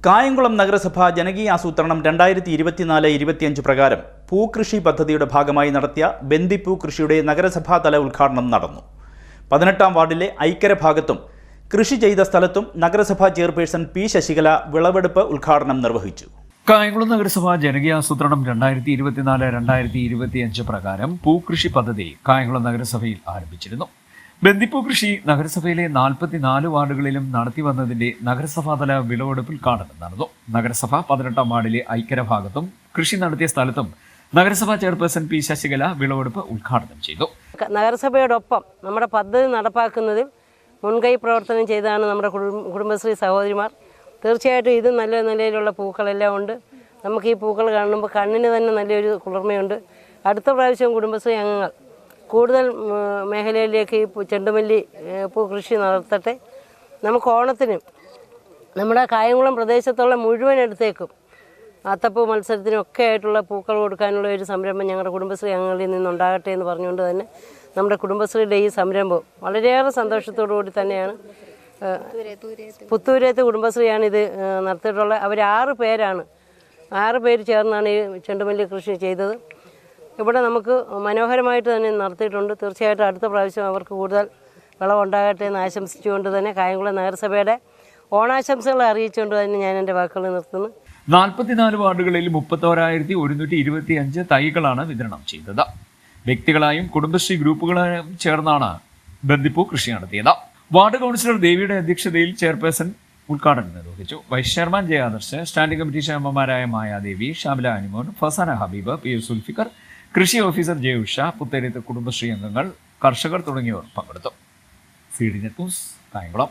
കായംകുളം നഗരസഭ ജനകീയ ആസൂത്രണം 2024-25 പ്രകാരം പൂക്കൃഷി പദ്ധതിയുടെ ഭാഗമായി നടത്തിയ ബന്ദിപ്പൂ കൃഷിയുടെ നഗരസഭാതല ഉദ്ഘാടനം നടന്നു. 18-ാം വാർഡിലെ ഐക്കര ഭാഗത്തും കൃഷി ചെയ്ത സ്ഥലത്തും നഗരസഭാ ചെയർപേഴ്സൺ പി ശശികല വിളവെടുപ്പ് ഉദ്ഘാടനം നിർവഹിച്ചു. കായംകുളം നഗരസഭ ജനകീയ ആസൂത്രണം 2024-25 പ്രകാരം പൂക്കൃഷി പദ്ധതി കായംകുളം നഗരസഭയിൽ ആരംഭിച്ചിരുന്നു. ബന്ദിപ്പൂ കൃഷി നഗരസഭയിലെ 44 വാർഡുകളിലും നടത്തി വന്നതിന്റെ നഗരസഭാതല വിളവെടുപ്പ് ഉദ്ഘാടനം നടന്നു. നഗരസഭ 18-ാം വാർഡിലെ ഐക്കര ഭാഗത്തും കൃഷി നടത്തിയ സ്ഥലത്തും നഗരസഭാ ചെയർപേഴ്സൺ പി ശശികല വിളവെടുപ്പ് ഉദ്ഘാടനം ചെയ്തു. നഗരസഭയോടൊപ്പം നമ്മുടെ പദ്ധതി നടപ്പാക്കുന്നതിൽ മുൻകൈ പ്രവർത്തനം ചെയ്താണ് നമ്മുടെ കുടുംബശ്രീ സഹോദരിമാർ. തീർച്ചയായിട്ടും ഇത് നല്ല നിലയിലുള്ള പൂക്കളെല്ലാം ഉണ്ട്. നമുക്ക് ഈ പൂക്കൾ കാണുമ്പോൾ കണ്ണിന് തന്നെ നല്ലൊരു കുളിർമയുണ്ട്. അടുത്ത പ്രാവശ്യം കുടുംബശ്രീ അംഗങ്ങൾ കൂടുതൽ മേഖലയിലേക്ക് ഈ ചെണ്ടുമല്ലി പൂ കൃഷി നടത്തട്ടെ. നമുക്ക് ഓണത്തിന് നമ്മുടെ കായംകുളം പ്രദേശത്തുള്ള മുഴുവൻ ഇടത്തേക്കും അത്തപ്പൂ മത്സരത്തിനൊക്കെ ആയിട്ടുള്ള പൂക്കൾ കൊടുക്കാനുള്ള ഒരു സംരംഭം ഞങ്ങളുടെ കുടുംബശ്രീ അംഗങ്ങളിൽ നിന്നുണ്ടാകട്ടെ എന്ന് പറഞ്ഞുകൊണ്ട് തന്നെ നമ്മുടെ കുടുംബശ്രീയുടെ ഈ സംരംഭം വളരെയേറെ സന്തോഷത്തോടു കൂടി തന്നെയാണ് പുത്തൂരേത്ത് കുടുംബശ്രീയാണ് ഇത് നടത്തിയിട്ടുള്ളത്. അവർ 6 പേരാണ് 6 പേര് ചേർന്നാണ് ഈ ചെണ്ടുമല്ലി കൃഷി ചെയ്തത്. ഇവിടെ നമുക്ക് മനോഹരമായിട്ട് തന്നെ നടത്തിയിട്ടുണ്ട്. തീർച്ചയായിട്ടും അടുത്ത പ്രാവശ്യം അവർക്ക് കൂടുതൽ വിളവുണ്ടാകട്ടെ എന്ന് ആശംസിച്ചുകൊണ്ട് തന്നെ കായംകുളം നഗരസഭയുടെ ഓണാശംസകൾ അറിയിച്ചുകൊണ്ട് തന്നെ ഞാൻ എൻ്റെ വാക്കുകൾ നിർത്തുന്നു. 44 വാർഡുകളിൽ 31,125 തൈകളാണ് വിതരണം ചെയ്തത്. വ്യക്തികളായും കുടുംബശ്രീ ഗ്രൂപ്പുകളായും ചേർന്നാണ് ബന്ദിപ്പൂ കൃഷി നടത്തിയത്. വാർഡ് കൗൺസിലർ ദേവിയുടെ അധ്യക്ഷതയിൽ ചെയർപേഴ്സൺ ഉദ്ഘാടനം നിർവഹിച്ചു. Vice chairman J Adarsh, standing committee ചെയർമാൻമാരായ മായാദേവി, ഷാമില അനിമോൻ, ഫസാന ഹബീബ്, പി എസ് സുൽഫിക്കർ, കൃഷി ഓഫീസർ ജെ ഉഷ, പുത്തേരത്ത് കുടുംബശ്രീ അംഗങ്ങൾ, കർഷകർ തുടങ്ങിയവർ പങ്കെടുത്തു. CDNet news, Kayamkulam.